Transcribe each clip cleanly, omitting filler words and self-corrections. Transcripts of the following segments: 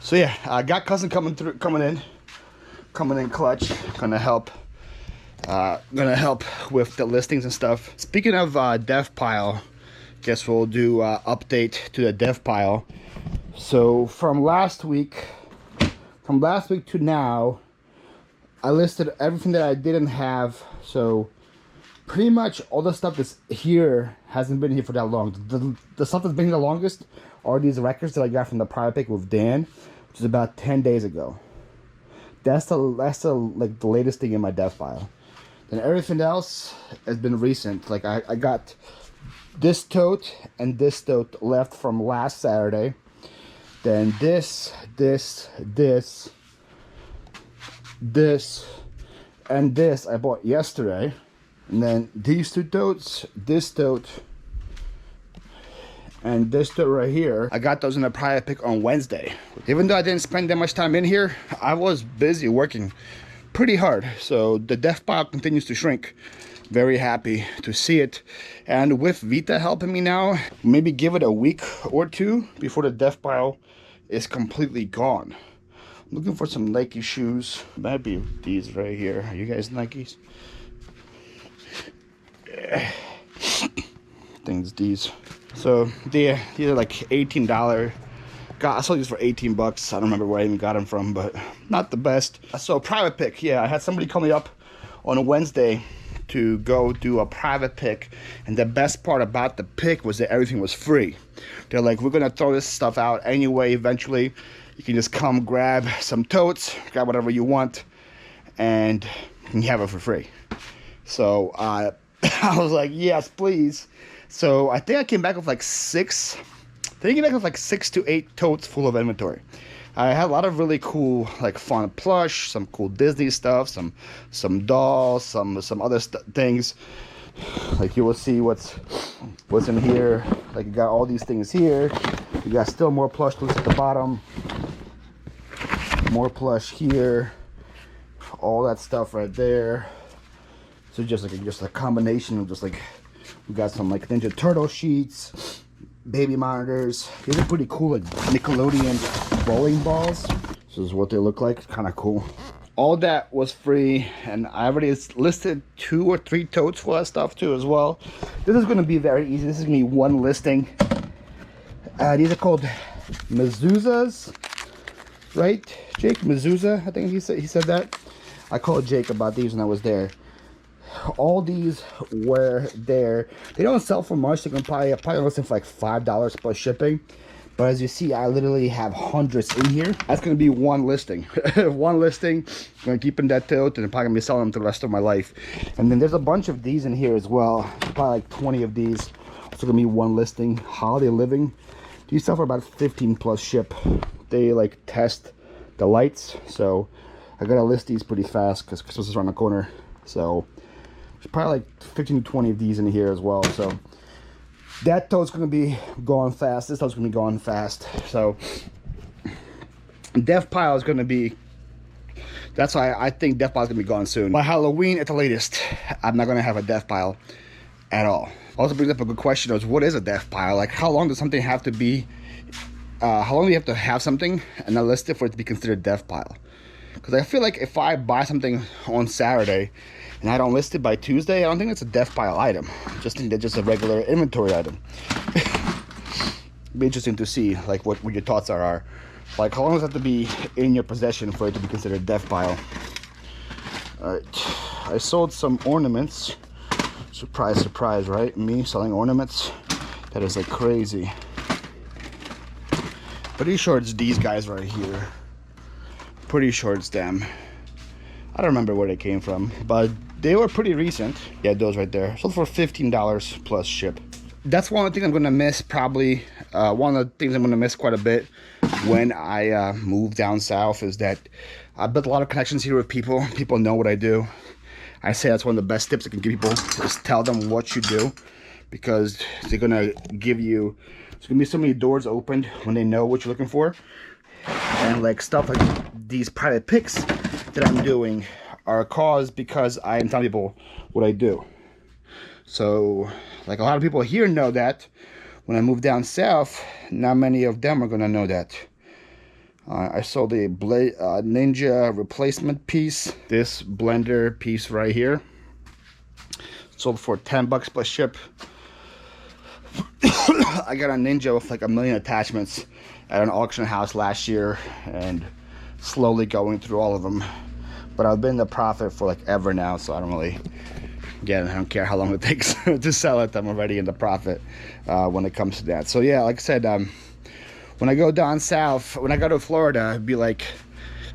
So yeah, I got cousin coming in clutch. Gonna help with the listings and stuff. Speaking of dev pile, guess we'll do update to the dev pile. So from last week to now, I listed everything that I didn't have. So pretty much all the stuff that's here hasn't been here for that long. The stuff that's been here the longest are these records that I got from the private pick with Dan, which is about 10 days ago. That's the latest thing in my dev file. Then everything else has been recent. Like I got this tote and this tote left from last Saturday. Then this, and this I bought yesterday. And then these two totes, this tote, and this tote right here, I got those in a private pick on Wednesday. Even though I didn't spend that much time in here, I was busy working pretty hard. So the dev pile continues to shrink. Very happy to see it. And with Vita helping me now, maybe give it a week or two before the dev pile is completely gone. I'm looking for some Nike shoes. Might be these right here. Are you guys Nikes? I think it's these. So these are like $18. I sold these for 18 bucks. I don't remember where I even got them from, but not the best. So private pick, yeah, I had somebody call me up on a Wednesday to go do a private pick, and the best part about the pick was that everything was free. They're like, we're gonna throw this stuff out anyway eventually. You can just come grab some totes, grab whatever you want, and you have it for free. So I was like, yes, please. So I think I came back with like 6 to 8 totes full of inventory. I had a lot of really cool, like fun plush, some cool Disney stuff, some dolls, some other things. Like you will see what's in here. Like you got all these things here. You got still more plush loose at the bottom. More plush here. All that stuff right there. So just a combination of just like, we got some like Ninja Turtle sheets, baby monitors. These are pretty cool, like Nickelodeon bowling balls. This is what they look like. Kind of cool. All that was free, and I already listed 2 or 3 totes for that stuff too as well. This is going to be very easy. This is going to be one listing. These are called mezuzahs, right? Jake Mezuzah, I think he said that. I called Jake about these when I was there. All these were there. They don't sell for much. They can probably list them for like $5 plus shipping. But as you see, I literally have hundreds in here. That's going to be one listing. One listing. I'm going to keep in that tote, and I'm probably going to be selling them the rest of my life. And then there's a bunch of these in here as well. Probably like 20 of these. It's going to be one listing. Holiday Living. These sell for about 15 plus ship. They like test the lights. So I got to list these pretty fast because Christmas is around the corner. So there's probably like 15 to 20 of these in here as well. So that tote's going to be going fast. This tote's going to be going fast. So dev pile is going to be, that's why I think dev pile is going to be gone soon. By Halloween at the latest, I'm not going to have a dev pile at all. Also brings up a good question is, what is a dev pile? Like, how long does something have to be, how long do you have to have something and not list it for it to be considered dev pile? Because I feel like if I buy something on Saturday and I don't list it by Tuesday, I don't think it's a dev pile item. Just think that's just a regular inventory item. Be interesting to see like what your thoughts are. Like, how long does it have to be in your possession for it to be considered dev pile? Alright, I sold some ornaments. Surprise, surprise, right? Me selling ornaments? That is like crazy. Pretty sure it's these guys right here. Pretty sure it's them. I don't remember where they came from, but they were pretty recent. Yeah, those right there. Sold for $15 plus ship. That's one of the things I'm gonna miss probably. One of the things I'm gonna miss quite a bit when I move down south is that I built a lot of connections here with people. People know what I do. I say that's one of the best tips I can give people. Just tell them what you do, because they're gonna give you, there's gonna be so many doors opened when they know what you're looking for. And like stuff like these private picks that I'm doing are caused because I am telling people what I do. So like a lot of people here know that. When I move down south, not many of them are gonna know that. I sold a Ninja replacement piece. This blender piece right here sold for $10 plus ship. I got a Ninja with like 1 million attachments at an auction house last year, and slowly going through all of them. But I've been in the profit for like ever now, so I don't really, again, I don't care how long it takes to sell it. I'm already in the profit when it comes to that. So yeah, like I said, when I go down south, when I go to Florida, it'd be like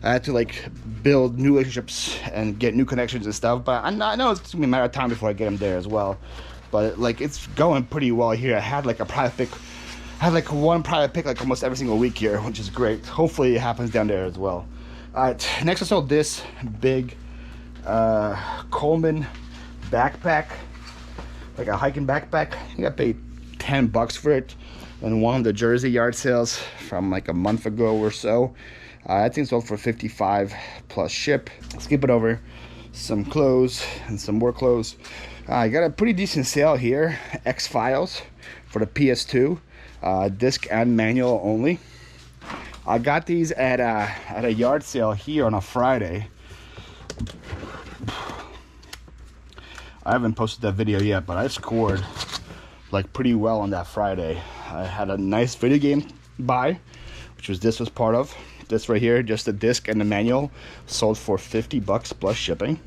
I had to like build new relationships and get new connections and stuff. But I know it's gonna be a matter of time before I get them there as well. But like it's going pretty well here. I had like a private pick. I had like one private pick like almost every single week here, which is great. Hopefully it happens down there as well. All right, next I sold this big Coleman Backpack, like a hiking backpack. I think I paid $10 for it in one of the Jersey yard sales from like a month ago or so. I think sold for $55 plus ship. Skip it over. Some clothes and some more clothes. I got a pretty decent sale here. X-Files for the PS2, disc and manual only. I got these at a yard sale here on a Friday. I haven't posted that video yet, but I scored like pretty well on that Friday. I had a nice video game buy, which was this was part of. This right here, just the disc and the manual, sold for $50 plus shipping.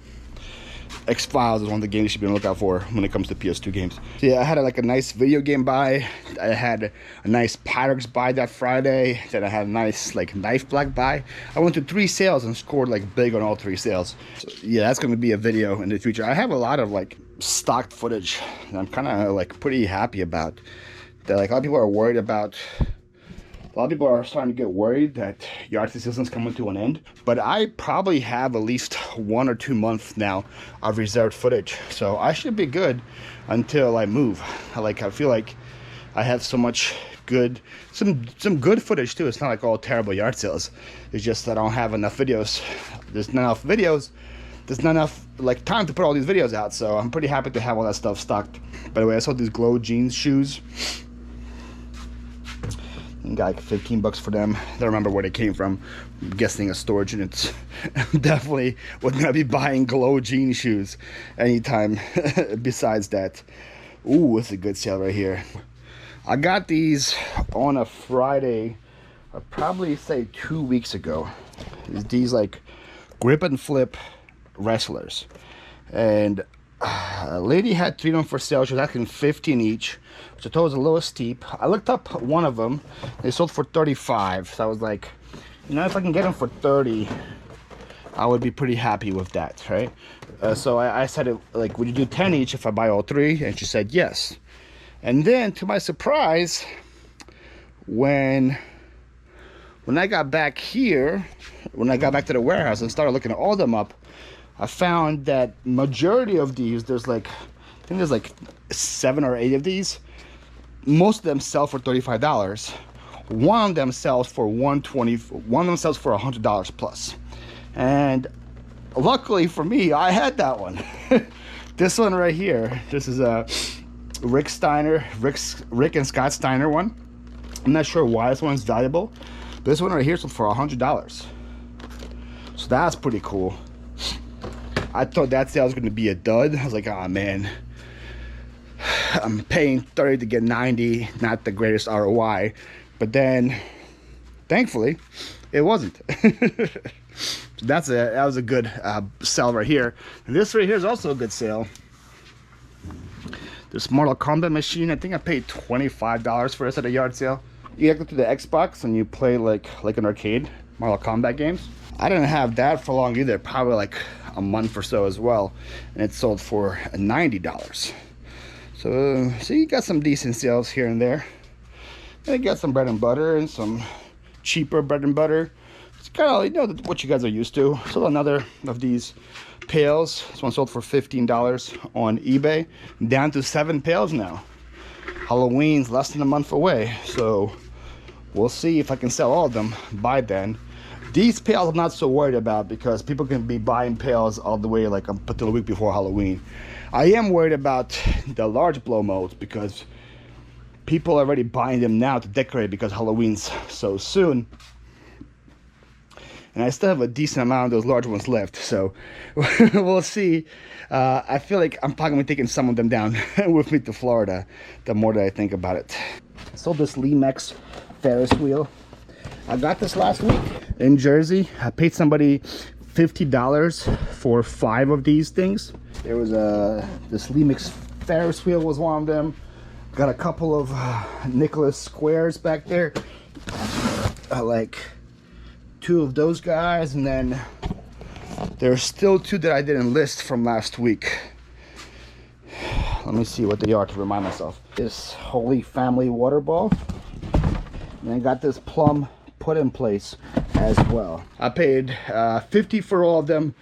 X-Files is one of the games you should be on the lookout for when it comes to PS2 games. So yeah, I had like a nice video game buy. I had a nice Pyrex buy that Friday. Then I had a nice like knife black buy. I went to 3 sales and scored like big on all 3 sales. So yeah, that's gonna be a video in the future. I have a lot of like stocked footage and I'm kind of like pretty happy about that. Like a lot of people are worried about, a lot of people are starting to get worried that yard sale season's coming to an end, but I probably have at least 1 or 2 months now of reserved footage, so I should be good until I move. I feel like I have so much good, some good footage too. It's not like all terrible yard sales. It's just that I don't have enough videos. There's not enough videos. There's not enough like time to put all these videos out, so I'm pretty happy to have all that stuff stocked. By the way, I sold these glow jeans shoes. Got like $15 for them. I don't remember where they came from. I'm guessing a storage unit. Definitely was gonna be buying glow jean shoes anytime besides that. Ooh, it's a good sale right here. I got these on a Friday, I'd probably say 2 weeks ago. These like grip and flip wrestlers, and a lady had 3 of them for sale. She was asking $15 each, which I thought was a little steep. I looked up one of them. They sold for $35. So I was like, you know, if I can get them for $30, I would be pretty happy with that, right? So I said, like, would you do 10 each if I buy all 3? And she said yes. And then, to my surprise, when I got back here, when I got back to the warehouse and started looking all them up, I found that majority of these, there's like, I think there's like 7 or 8 of these. Most of them sell for $35. One of them sells for $120. One of them sells for $100 plus. And luckily for me, I had that one. This one right here. This is a Rick and Scott Steiner one. I'm not sure why this one's valuable. This one right here sold for $100. So that's pretty cool. I thought that sale was going to be a dud. I was like, oh man, I'm paying $30 to get $90, not the greatest ROI. But then, thankfully, it wasn't. So that was a good sale right here. And this right here is also a good sale. This Mortal Kombat machine, I think I paid $25 for this at a yard sale. You go to the Xbox and you play like an arcade, Mortal Kombat games. I didn't have that for long either, probably like a month or so as well, and it sold for $90. So you got some decent sales here and there. And you got some bread and butter and some cheaper bread and butter. It's kind of, you know, what you guys are used to. So another of these pails. This one sold for $15 on eBay, down to 7 pails now. Halloween's less than a month away, so we'll see if I can sell all of them by then. These pails I'm not so worried about because people can be buying pails all the way like until the week before Halloween. I am worried about the large blow molds because people are already buying them now to decorate because Halloween's so soon. and I still have a decent amount of those large ones left, so we'll see. I feel like I'm probably gonna be taking some of them down with me to Florida the more that I think about it. I sold this Leemax Ferris wheel. I got this last week in Jersey. I paid somebody $50 for 5 of these things. There was this Leemax Ferris wheel was one of them. Got a couple of Nicholas squares back there. Like 2 of those guys, and then there's still 2 that I didn't list from last week. Let me see what they are to remind myself. This Holy Family water ball. And I got this plum put in place as well. I paid $50 for all of them,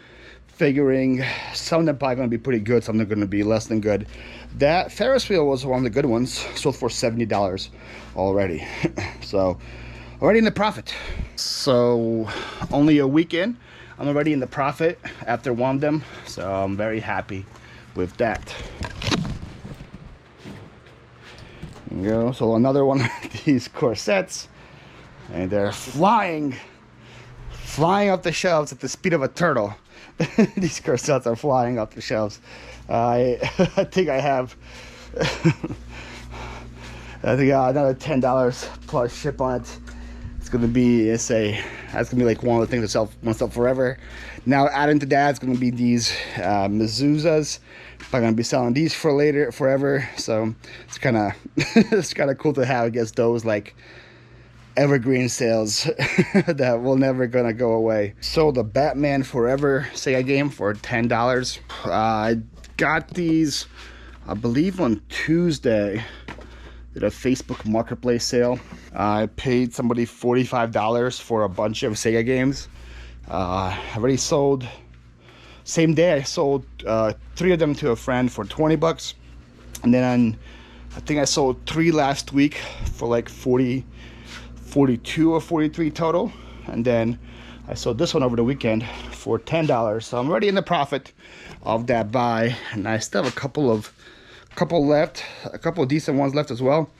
figuring some of them probably gonna be pretty good, some of them gonna be less than good. That Ferris wheel was one of the good ones, sold for $70 already. So already in the profit. So only a week in, I'm already in the profit after one of them, so I'm very happy with that. There you go. So another one of these corsets, and they're flying off the shelves at the speed of a turtle. These corsets are flying off the shelves. I think I have another $10 plus ship on it. It's gonna be that's gonna be like one of the things that want to sell forever. Now adding to that, it's gonna be these mezuzahs. I'm gonna be selling these for forever. So it's kind of it's kind of cool to have, I guess, those like evergreen sales that will never gonna go away. Sold the Batman Forever Sega game for $10. I got these, I believe, on Tuesday. Did a Facebook marketplace sale. I paid somebody $45 for a bunch of Sega games. I already sold, same day I sold 3 of them to a friend for 20 bucks. And then I think I sold 3 last week for like 42 or 43 total. And then I sold this one over the weekend for $10. So I'm already in the profit of that buy. And I still have a couple left, a couple of decent ones left as well.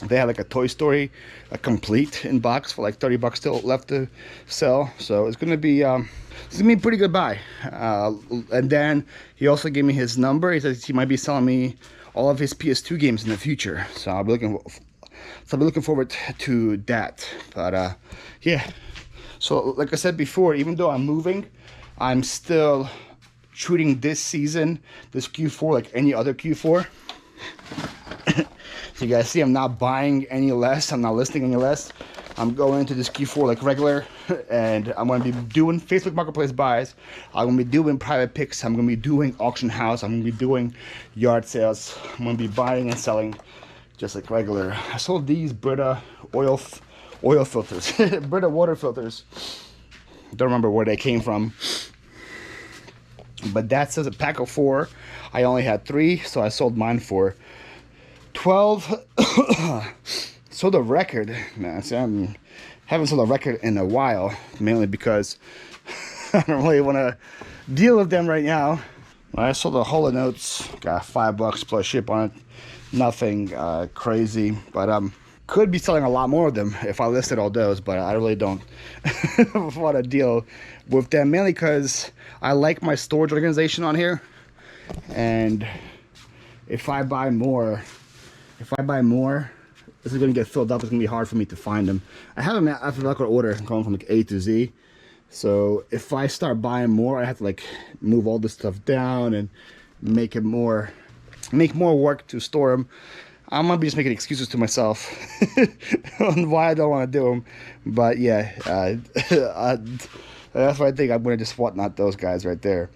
They had like a Toy Story, a complete in box for like 30 bucks still left to sell. So it's gonna be a pretty good buy. And then he also gave me his number. He says he might be selling me all of his PS2 games in the future. So I'll be looking forward to that. But yeah. So like I said before, even though I'm moving, I'm still treating this season, this Q4, like any other Q4. So you guys see, I'm not buying any less, I'm not listing any less. I'm going into this Q4 like regular, and I'm going to be doing Facebook Marketplace buys. I'm going to be doing private picks. I'm going to be doing auction house. I'm going to be doing yard sales. I'm going to be buying and selling just like regular. I sold these Brita oil filters, Brita water filters. Don't remember where they came from. But that says a pack of 4. I only had 3, so I sold mine for 12. Sold a record, man. So I haven't sold a record in a while, mainly because I don't really want to deal with them right now. I sold a Holo Notes, got $5 plus ship on it. Nothing crazy, but could be selling a lot more of them if I listed all those, but I really don't want to deal with them, mainly because I like my storage organization on here, and if I buy more, this is going to get filled up. It's going to be hard for me to find them. I have them after record order going from like A to Z, so if I start buying more, I have to like move all this stuff down and make more work to store them. I'm gonna be just making excuses to myself on why I don't want to do them, but yeah, that's why I think I'm gonna just whatnot those guys right there.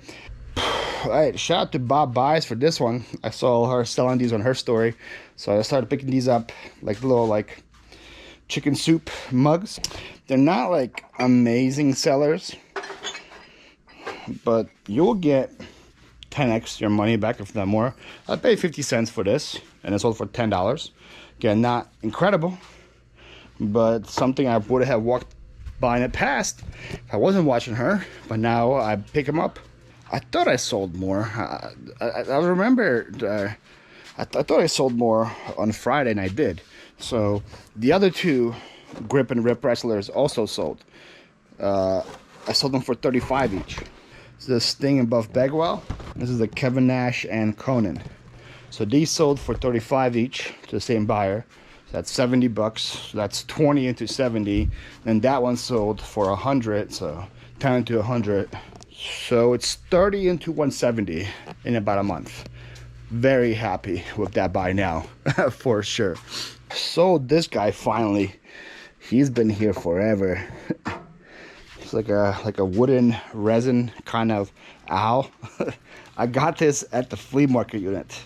All right, shout out to Bob Buys for this one. I saw her selling these on her story, so I started picking these up, like little like chicken soup mugs. They're not like amazing sellers, but you'll get 10x your money back, if not more. I paid 50 cents for this, and it sold for $10. Again, not incredible, but something I would have walked by in the past if I wasn't watching her, but now I pick them up. I thought I sold more. I remember I thought I sold more on Friday, and I did. So the other 2 grip and rip wrestlers also sold. I sold them for 35 each. This is the Sting and Buff Bagwell. This is the Kevin Nash and Conan. So these sold for 35 each to the same buyer. So that's 70 bucks. So that's 20 into 70. Then that one sold for 100. So 10 into 100. So it's 30 into 170 in about a month. Very happy with that buy now, for sure. Sold this guy finally. He's been here forever. It's like a wooden resin kind of owl. I got this at the flea market unit.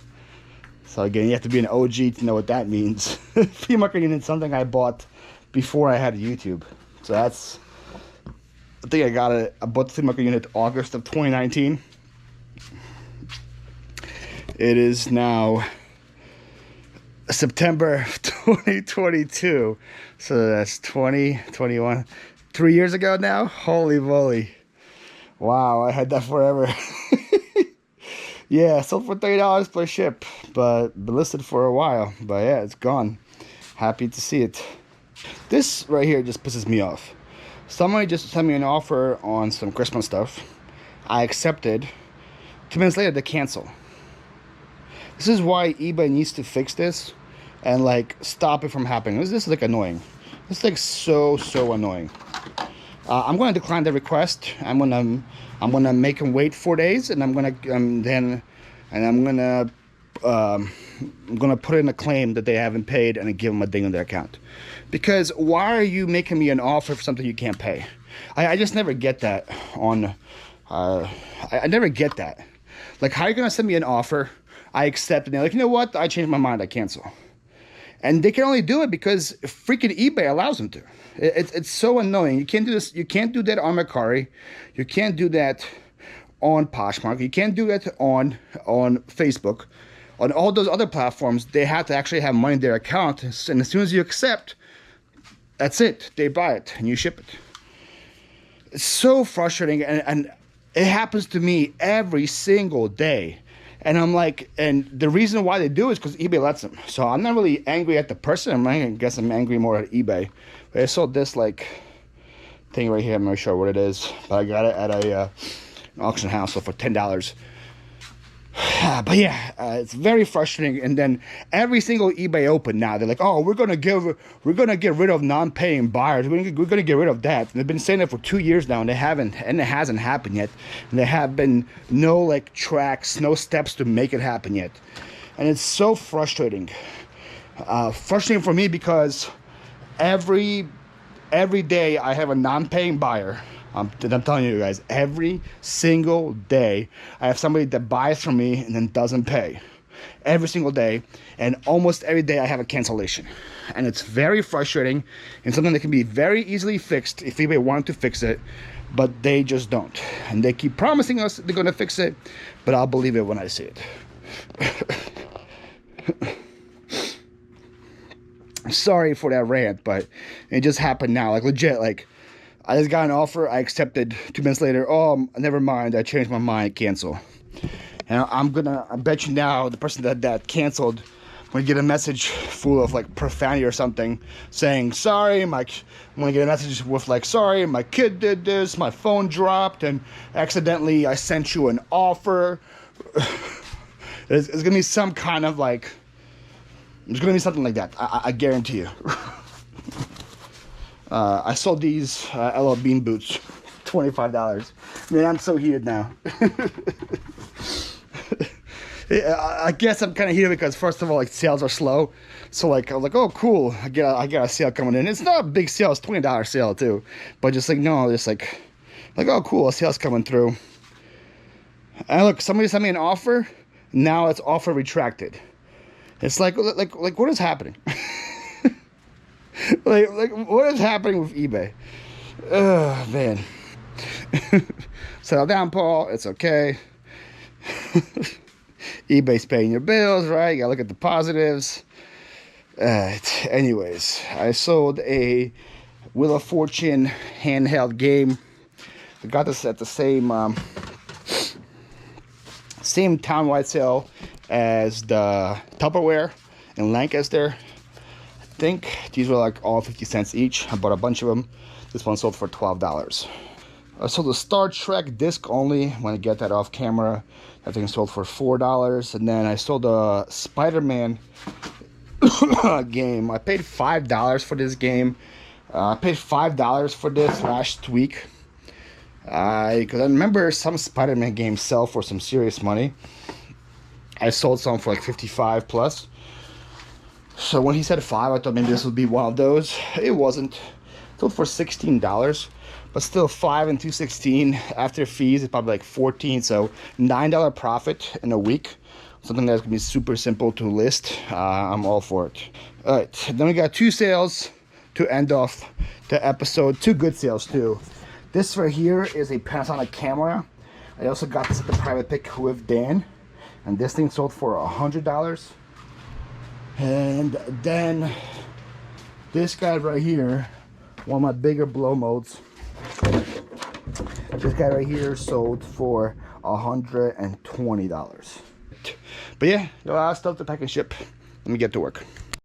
So again, you have to be an OG to know what that means. Flea market unit is something I bought before I had YouTube. So that's, I think I bought the flea market unit August of 2019. It is now September 2022. So that's 2021. 3 years ago now? Holy moly. Wow, I had that forever. Yeah, sold for $30 plus ship, but been listed for a while. But yeah, it's gone. Happy to see it. This right here just pisses me off. Somebody just sent me an offer on some Christmas stuff. I accepted. 2 minutes later, they cancel. This is why eBay needs to fix this and like stop it from happening. This is like annoying. It's like so annoying. I'm going to decline the request. I'm gonna make them wait 4 days, and I'm gonna put in a claim that they haven't paid and give them a ding on their account. Because why are you making me an offer for something you can't pay? I just never get that on. I never get that. Like, how are you gonna send me an offer? I accept, and they're like, you know what? I changed my mind. I cancel. And they can only do it because freaking eBay allows them to. It's so annoying. You can't do this. You can't do that on Mercari. You can't do that on Poshmark. You can't do that on Facebook. On all those other platforms, they have to actually have money in their account. And as soon as you accept, that's it. They buy it and you ship it. It's so frustrating. And it happens to me every single day. And I'm like, and the reason why they do it is because eBay lets them. So I'm not really angry at the person. I guess I'm angry more at eBay. But I sold this like thing right here. I'm not sure what it is, but I got it at an auction house for $10. But yeah, it's very frustrating. And then every single eBay open now, they're like, oh, we're gonna get rid of non-paying buyers. We're gonna get rid of that. And they've been saying it for 2 years now, and they haven't, and it hasn't happened yet. And there have been no like tracks, no steps to make it happen yet. And it's so frustrating. Frustrating for me because every day I have a non-paying buyer. I'm telling you guys, every single day I have somebody that buys from me and then doesn't pay. Every single day, and almost every day I have a cancellation. And it's very frustrating and something that can be very easily fixed if eBay wanted to fix it, but they just don't. And they keep promising us they're going to fix it, but I'll believe it when I see it. Sorry for that rant, but it just happened now. Like legit, like I just got an offer, I accepted. 2 minutes later, oh, never mind, I changed my mind, cancel. And I bet you now, the person that canceled, when you get a message full of like profanity or something, saying, sorry, I'm gonna get a message with like, sorry, my kid did this, my phone dropped, and accidentally I sent you an offer. It's gonna be some kind of like, there's gonna be something like that, I guarantee you. I sold these LL Bean boots, $25. Man, I'm so heated now. I guess I'm kind of heated because first of all, like sales are slow. So like I'm like, oh cool, I got a sale coming in. It's not a big sale, it's $20 sale too. But just like no, just like oh cool, a sale's coming through. And look, somebody sent me an offer. Now it's offer retracted. It's like what is happening? like what is happening with eBay? Oh man. Settle down, Paul. It's okay. eBay's paying your bills, right? You gotta look at the positives. Anyways, I sold a Wheel of Fortune handheld game. I got this at the same townwide sale as the Tupperware in Lancaster. I think these were like all 50 cents each. I bought a bunch of them. This one sold for $12. So the Star Trek disc only, when I get that off camera, that thing sold for $4. And then I sold a Spider-Man game. I paid $5 for this game. I paid $5 for this last week. Because I remember some Spider-Man games sell for some serious money. I sold some for like 55 plus. So when he said 5, I thought maybe this would be one of those. It wasn't. It sold for $16. But still, 5 and 216 after fees is probably like 14. So $9 profit in a week. Something that's gonna be super simple to list. I'm all for it. All right, then we got 2 sales to end off the episode. 2 good sales too. This right here is a Panasonic camera. I also got this at the private pick with Dan, and this thing sold for $100. And then this guy right here, one of my bigger blow modes. This guy right here sold for $120. But yeah, got a lot of stuff to pack and ship. Let me get to work.